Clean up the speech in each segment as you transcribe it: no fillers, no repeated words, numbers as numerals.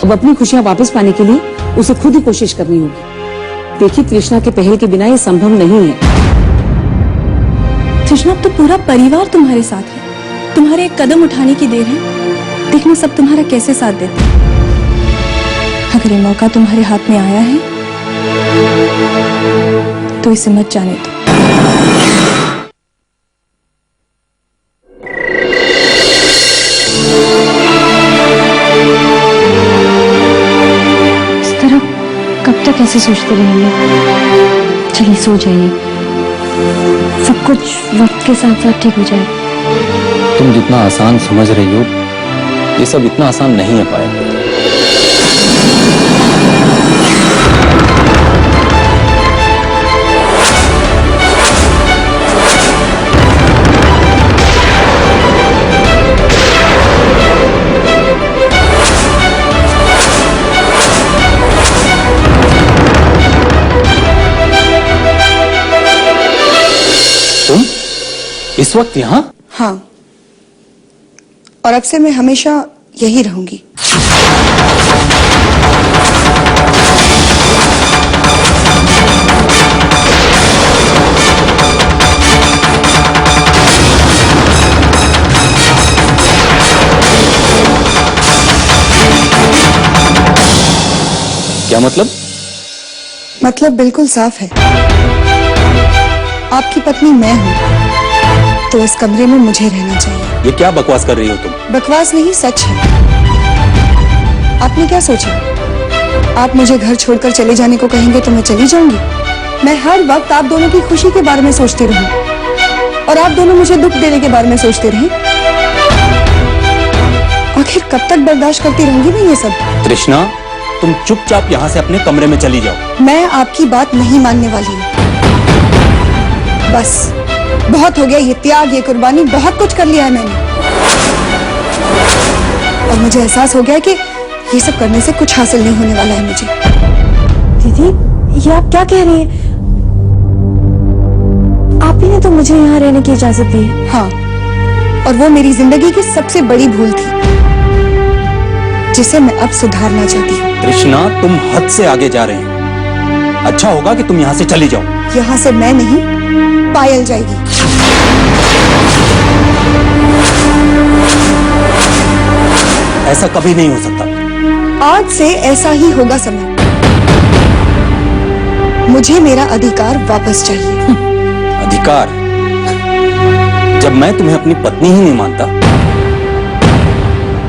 अब अपनी खुशियां वापस पाने के लिए उसे खुद ही कोशिश करनी होगी। देखिए, तृष्णा के पहल के बिना ये संभव नहीं है। तृष्णा, अब तो पूरा परिवार तुम्हारे साथ है। तुम्हारे एक कदम उठाने की देर है। देखना सब तुम्हारा कैसे साथ देते हैं। अगर ये मौका तुम्हारे हाथ में आया है तो इसे मत जाने दो। इस तरह कब तक ऐसे सोचते रहेंगे? चलिए सो जाइए, सब कुछ वक्त के साथ साथ ठीक हो जाए। तुम जितना आसान समझ रही हो, ये सब इतना आसान नहीं है पायल। तुम इस वक्त यहाँ? हाँ, और अब से मैं हमेशा यही रहूंगी। क्या मतलब? मतलब बिल्कुल साफ है। आपकी पत्नी मैं हूँ, तो इस कमरे में मुझे रहना चाहिए। ये क्या बकवास कर रही हो तुम? बकवास नहीं, सच है। आपने क्या सोचा? आप मुझे घर छोड़कर चले जाने को कहेंगे तो मैं चली जाऊंगी? मैं हर वक्त आप दोनों की खुशी के बारे में सोचती रहूं और आप दोनों मुझे दुख देने के बारे में सोचते रहें। आखिर कब तक बर्दाश्त करती रहूंगी मैं ये सब? तृष्णा, तुम चुपचाप यहाँ से अपने कमरे में चली जाओ। मैं आपकी बात नहीं मानने वाली हूँ। बस बहुत हो गया ये त्याग, ये कुर्बानी, बहुत कुछ कर लिया है मैंने। और मुझे एहसास हो गया कि ये सब करने से कुछ हासिल नहीं होने वाला है मुझे। दीदी, ये आप क्या कह रही हैं? आप ही ने तो मुझे यहाँ रहने की इजाजत दी है। हाँ, और वो मेरी जिंदगी की सबसे बड़ी भूल थी, जिसे मैं अब सुधारना चाहती हूँ। तृष्णा, तुम हद से आगे जा रहे हो। अच्छा होगा कि तुम यहाँ से चली जाओ। यहाँ से मैं नहीं, पायल जाएगी। ऐसा कभी नहीं हो सकता। आज से ऐसा ही होगा समय। मुझे मेरा अधिकार वापस चाहिए। अधिकार? जब मैं तुम्हें अपनी पत्नी ही नहीं मानता,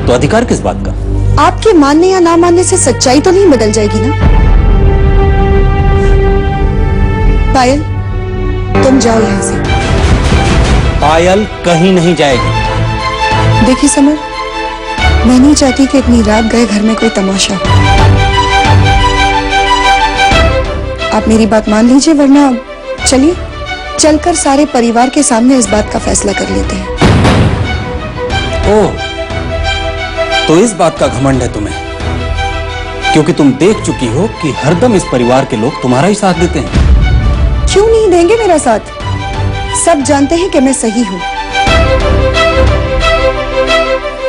तो अधिकार किस बात का? आपके मानने या ना मानने से सच्चाई तो नहीं बदल जाएगी ना? पायल, तुम जाओ यहाँ से। पायल कहीं नहीं जाएगी। देखिए समर, मैं नहीं चाहती कि इतनी रात गए घर में कोई तमाशा हो। आप मेरी बात मान लीजिए, वरना चलिए चलकर सारे परिवार के सामने इस बात का फैसला कर लेते हैं। ओह, तो इस बात का घमंड है तुम्हें, क्योंकि तुम देख चुकी हो कि हरदम इस परिवार के लोग तुम्हारा ही साथ देते हैं। क्यों नहीं देंगे मेरा साथ? सब जानते हैं कि मैं सही हूं।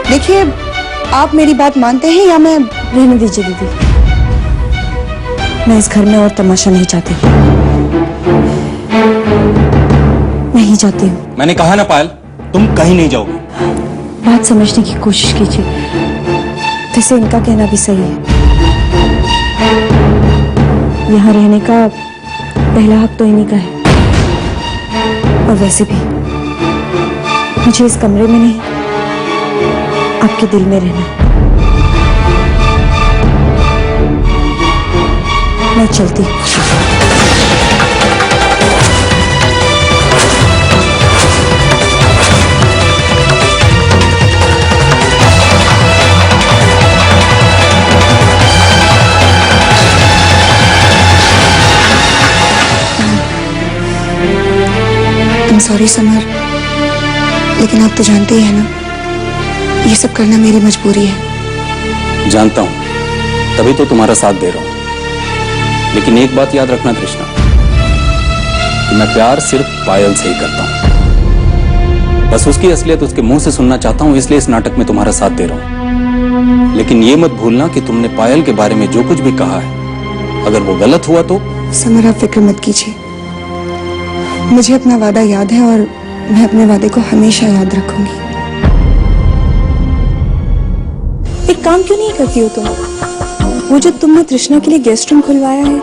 देखिए, आप मेरी बात मानते हैं या मैं... रहने दीजिए दीदी, मैं इस घर में और तमाशा नहीं चाहती। नहीं चाहती हूँ। मैंने कहा ना पायल, तुम कहीं नहीं जाओगी। बात समझने की कोशिश कीजिए, वैसे इनका कहना भी सही है। यहाँ रहने का पहला हक तो इन्हीं का है, और वैसे भी मुझे इस कमरे में नहीं, आपके दिल में रहना। मैं चलती हूँ। सॉरी समर, लेकिन आप तो जानते ही हैं ना, ये सब करना मेरी मजबूरी है। जानता हूं, तभी तो तुम्हारा साथ दे रहा हूं। लेकिन एक बात याद रखना तृष्णा, कि मैं प्यार सिर्फ पायल से ही करता हूं। बस उसकी असलियत उसके मुंह से सुनना चाहता हूं, इसलिए इस नाटक में तुम्हारा साथ दे रहा हूं। लेकिन ये मत भूलना कि तुमने पायल के बारे में जो कुछ भी कहा है, अगर वो गलत हुआ तो। समर, आप फिक्र मत कीजिए। मुझे अपना वादा याद है और मैं अपने वादे को हमेशा याद रखूंगी। एक काम क्यों नहीं करती हो तुम? वो जो तुमने तृष्णा के लिए गेस्ट रूम खुलवाया है,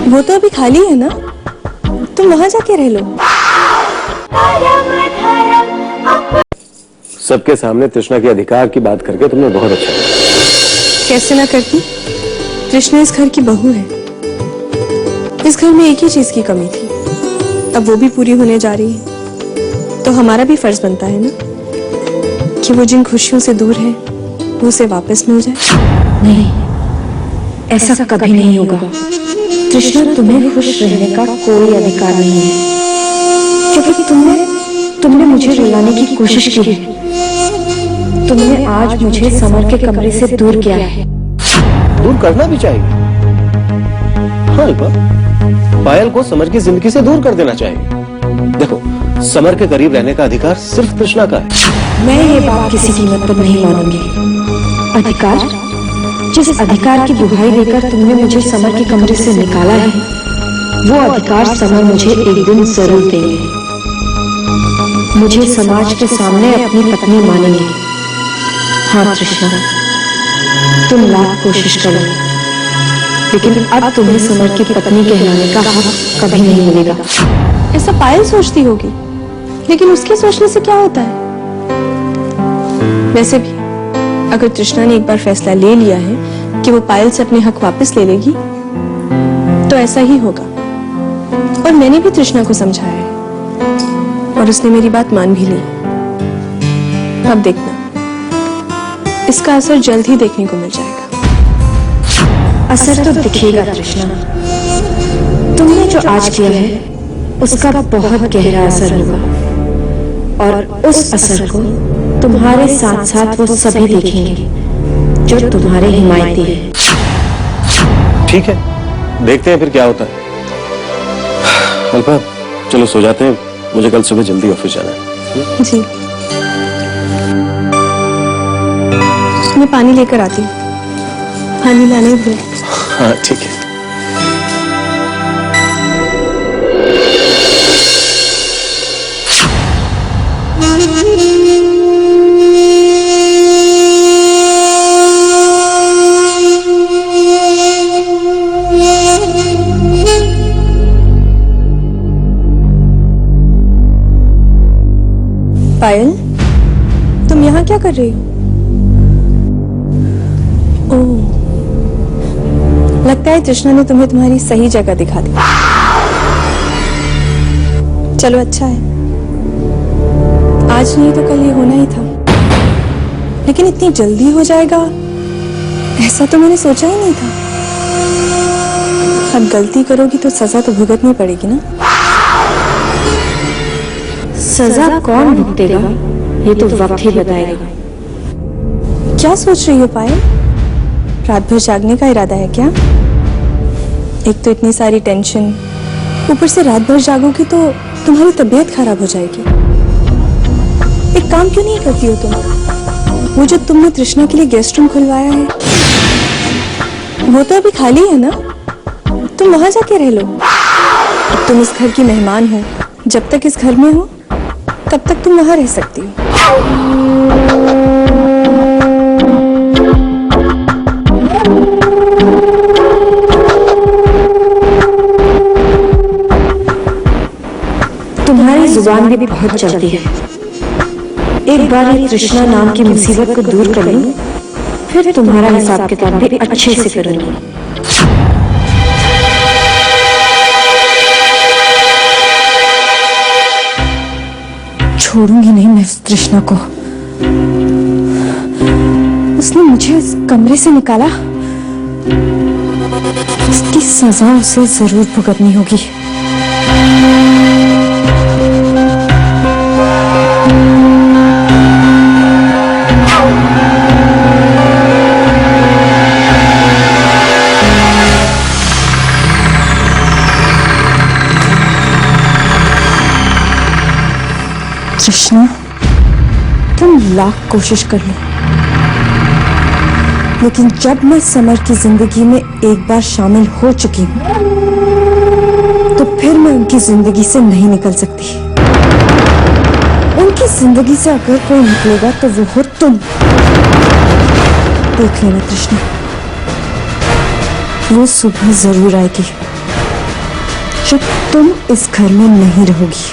वो तो अभी खाली है ना? तुम वहां जाके रह लो। सबके सामने तृष्णा के अधिकार की बात करके तुमने बहुत अच्छा किया। कैसे ना करती? तृष्णा इस घर की बहू है। इस घर में एक ही चीज की कमी थी, अब वो भी पूरी होने जा रही है। तो हमारा भी फर्ज बनता है ना कि वो जिन खुशियों से दूर है वो उसे वापस मिल जाए। नहीं, ऐसा कभी नहीं होगा। तृष्णा, तुम्हें खुश रहने का कोई अधिकार नहीं है, क्योंकि तुमने मुझे रुलाने की कोशिश की है। तुमने आज मुझे समर के कमरे से दूर किया है। दूर करना भी चाहिए। हाँ अल्पा, पायल को समर की जिंदगी से दूर कर देना चाहिए। देखो, समर के करीब रहने का अधिकार सिर्फ तृष्णा का है। मैं ये बात किसी कीमत पर नहीं मानूंगी। अधिकार? जिस अधिकार की दुहाई देकर तुमने मुझे समर के कमरे से निकाला है, वो अधिकार समर मुझे एक दिन जरूर देंगे। मुझे समाज के सामने अपनी पत्नी मानेंगे। हाँ तृष्णा, तुम लाख कोशिश करो, लेकिन अब तुम्हें समर की पत्नी कहलाने का हक कभी नहीं मिलेगा। ऐसा पायल सोचती होगी, लेकिन उसके सोचने से क्या होता है? वैसे भी अगर तृष्णा ने एक बार फैसला ले लिया है कि वो पायल से अपने हक वापस ले लेगी, तो ऐसा ही होगा। और मैंने भी तृष्णा को समझाया है और उसने मेरी बात मान भी ली। अब देखना, इसका असर जल्द ही देखने को मिल जाएगा। असर तो दिखेगा तृष्णा। तुमने जो आज किया है उसका बहुत गहरा असर होगा, और उस असर को तुम्हारे साथ साथ वो सभी देखेंगे जो तुम्हारे हिमायती है। ठीक है, देखते हैं फिर क्या होता है। अल्पा, चलो सो जाते हैं, मुझे कल सुबह जल्दी ऑफिस जाना है। जी, मैं पानी लेकर आती हूँ। पानी लाने भूल। हाँ ठीक है। पायल, तुम यहाँ क्या कर रही हो? ओह, लगता है तृष्णा ने तुम्हें तुम्हारी सही जगह दिखा दी। चलो अच्छा है, आज नहीं तो कल ये होना ही था, लेकिन इतनी जल्दी हो जाएगा ऐसा तो मैंने सोचा ही नहीं था। अब गलती करोगी तो सजा तो भुगतनी पड़ेगी ना। सजा कौन भुगतेगा ये तो वक्त ही बताएगा। क्या सोच रही हो पायल? रात भर जागने का इरादा है क्या? एक तो इतनी सारी टेंशन, ऊपर से रात भर जागोगी तो तुम्हारी तबीयत खराब हो जाएगी। एक काम क्यों नहीं करती हो तुम? वो जो तुमने तृष्णा के लिए गेस्ट रूम खुलवाया है, वो तो अभी खाली है ना? तुम वहां जाके रह लो। तुम इस घर की मेहमान हो, जब तक इस घर में हो तब तक तुम वहां रह सकती हो। तुम्हारी जुबान भी बहुत चलती है। एक बार ये तृष्णा नाम की मुसीबत को दूर कर लूं, फिर तुम्हारा हिसाब किताब भी अच्छे से करूंगी। छोड़ूंगी नहीं मैं उस तृष्णा को। उसने मुझे इस कमरे से निकाला, उसकी सजा उसे जरूर भुगतनी होगी। तृष्णा, तुम लाख कोशिश कर लो, लेकिन जब मैं समर की जिंदगी में एक बार शामिल हो चुकी हूँ तो फिर मैं उनकी जिंदगी से नहीं निकल सकती। उनकी जिंदगी से अगर कोई निकलेगा तो वो हो तुम। देख लेना कृष्णा, वो सुबह जरूर आएगी जब तुम इस घर में नहीं रहोगी।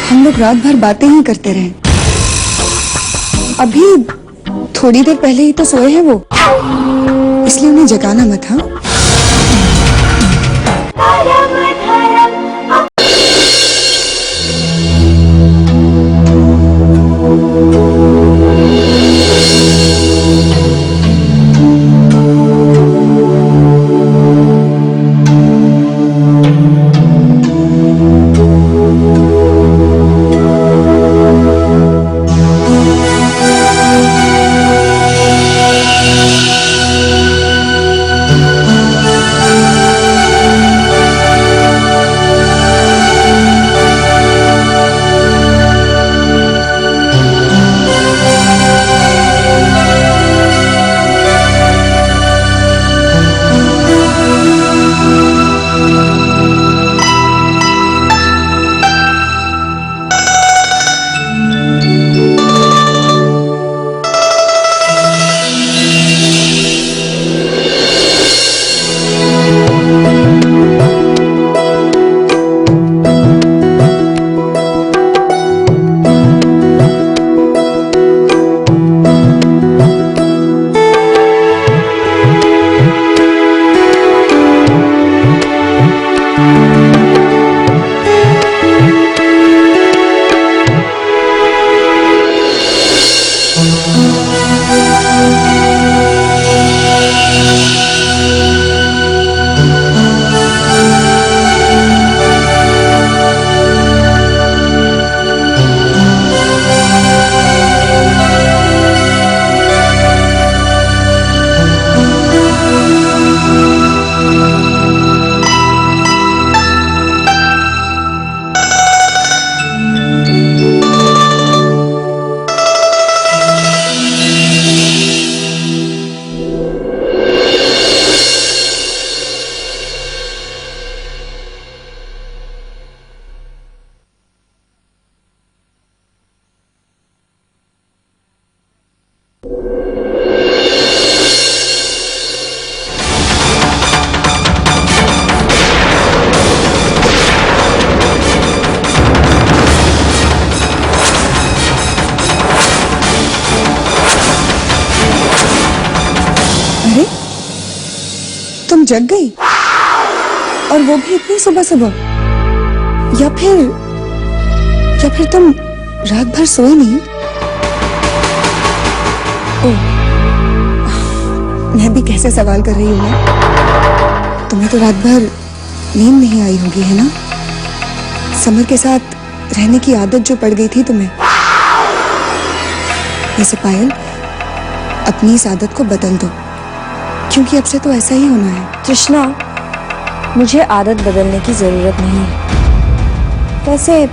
हम लोग रात भर बातें ही करते रहे। अभी थोड़ी देर पहले ही तो सोए हैं वो, इसलिए उन्हें जगाना मत। हाँ, तुम जग गई, और वो भी इतनी सुबह सुबह? या फिर तुम रात भर सोए नहीं? ओह, मैं भी कैसे सवाल कर रही हूँ ना? तुम्हें तो रात भर नींद नहीं आई होगी, है ना? समर के साथ रहने की आदत जो पड़ गई थी तुम्हें। वैसे पायल, अपनी इस आदत को बदल दो, क्योंकि अब से तो ऐसा ही होना है। कृष्णा, मुझे आदत बदलने की जरूरत नहीं है। वैसे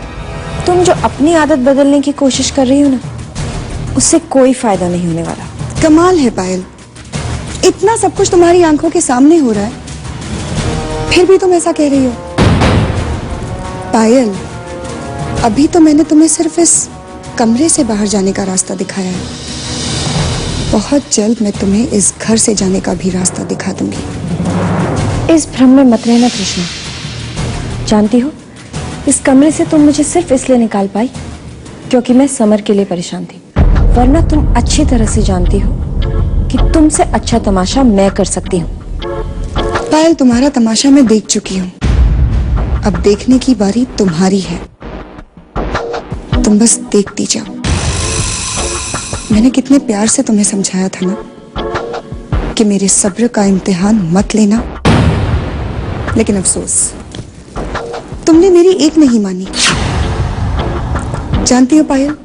तुम जो अपनी आदत बदलने की कोशिश कर रही हो ना, उससे कोई फायदा नहीं होने वाला। कमाल है पायल, इतना सब कुछ तुम्हारी आंखों के सामने हो रहा है, फिर भी तुम ऐसा कह रही हो। पायल, अभी तो मैंने तुम्हें सिर्फ इस कमरे से बाहर जाने का रास्ता दिखाया है। बहुत जल्द मैं तुम्हें इस घर से जाने का भी रास्ता दिखा दूंगी। इस भ्रम में मत रहना कृष्णा। जानती हो, इस कमरे से तुम मुझे सिर्फ इसलिए निकाल पाई क्योंकि मैं समर के लिए परेशान थी, वरना तुम अच्छी तरह से जानती हो कि तुमसे अच्छा तमाशा मैं कर सकती हूँ। पायल, तुम्हारा तमाशा मैं देख चुकी हूँ, अब देखने की बारी तुम्हारी है। तुम बस देखती जाओ। मैंने कितने प्यार से तुम्हें समझाया था ना कि मेरे सब्र का इम्तिहान मत लेना, लेकिन अफसोस तुमने मेरी एक नहीं मानी। जानती हो पायल,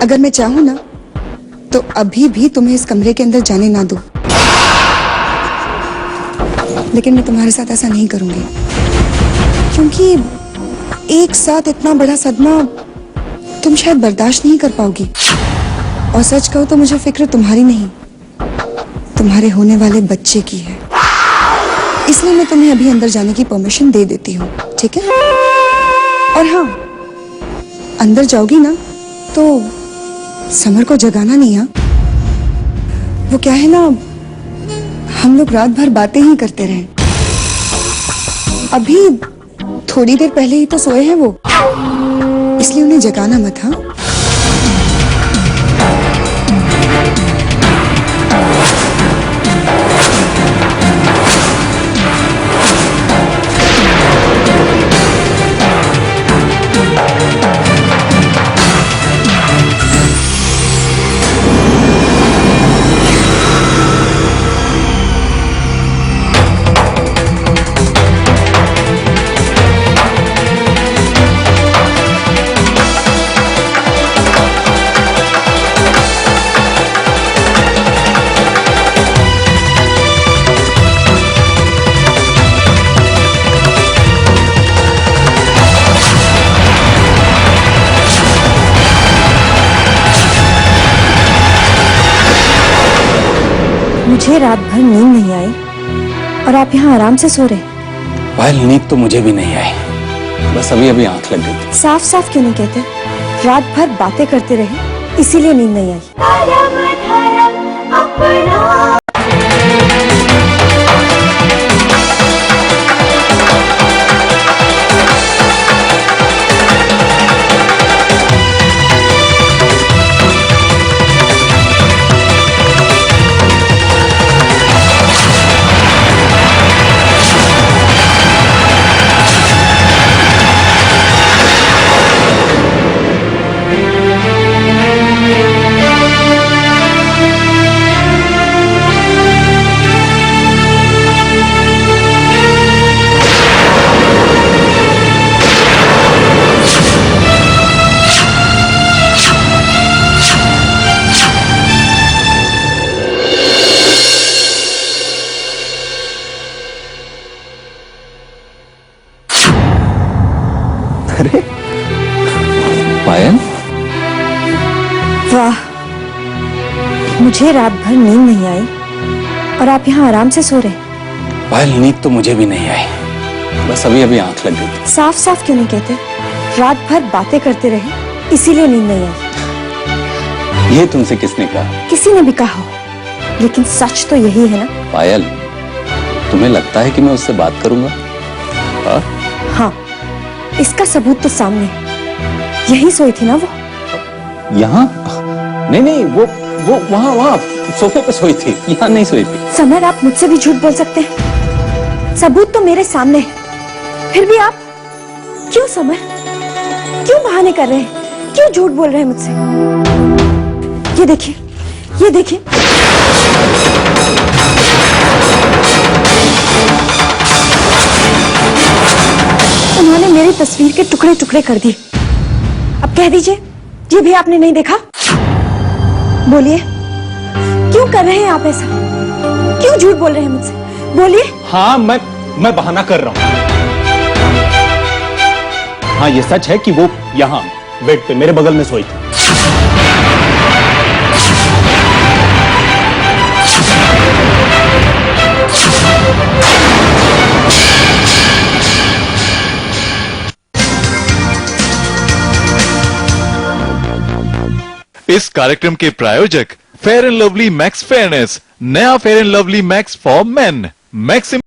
अगर मैं चाहूं ना तो अभी भी तुम्हें इस कमरे के अंदर जाने ना दूं। लेकिन मैं तुम्हारे साथ ऐसा नहीं करूंगी, क्योंकि एक साथ इतना बड़ा सदमा तुम शायद बर्दाश्त नहीं कर पाओगी। और सच कहो तो मुझे फिक्र तुम्हारी नहीं, तुम्हारे होने वाले बच्चे की है। इसलिए मैं तुम्हें अभी अंदर जाने की परमिशन दे देती हूँ, ठीक है? और हाँ, अंदर जाओगी ना तो समर को जगाना नहीं। हाँ, वो क्या है ना, हम लोग रात भर बातें ही करते रहे। अभी थोड़ी देर पहले ही तो सोए हैं वो, इसलिए उन्हें जगाना मत। हाँ, मुझे रात भर नींद नहीं आई और आप यहाँ आराम से सो रहे। पायल, नींद तो मुझे भी नहीं आई, बस अभी अभी आंख लग गई थी। साफ साफ क्यों नहीं कहते? रात भर बातें करते रहे, इसीलिए नींद नहीं आई। अरे पायल, वाह, मुझे रात भर नींद नहीं आई और आप यहाँ आराम से सो रहे। पायल, नींद तो मुझे भी नहीं आई, बस अभी अभी आंख लग गई थी। साफ साफ क्यों नहीं कहते? रात भर बातें करते रहे, इसीलिए नींद नहीं आई। ये तुमसे किसने कहा? किसी ने भी कहा हो, लेकिन सच तो यही है ना। पायल, तुम्हें लगता है कि मैं उससे बात करूंगा? हाँ? हाँ, इसका सबूत तो सामने है। यही सोई थी ना वो? यहाँ? नहीं नहीं, वो वहाँ सोफे पे सोई थी, यहाँ नहीं सोई थी। समर, आप मुझसे भी झूठ बोल सकते हैं, सबूत तो मेरे सामने है। फिर भी आप क्यों समर, क्यों बहाने कर रहे हैं, क्यों झूठ बोल रहे हैं मुझसे? ये देखिए, ये देखिए, उन्होंने मेरी तस्वीर के टुकड़े टुकड़े कर दिए। अब कह दीजिए, ये भी आपने नहीं देखा? बोलिए, क्यों कर रहे हैं आप ऐसा? क्यों झूठ बोल रहे हैं मुझसे? बोलिए। हाँ, मैं बहाना कर रहा हूँ। हाँ, ये सच है कि वो यहाँ बेड पे मेरे बगल में सोई थी। इस कार्यक्रम के प्रायोजक Fair and Lovely Max fairness, नया Fair and Lovely Max for men, maximum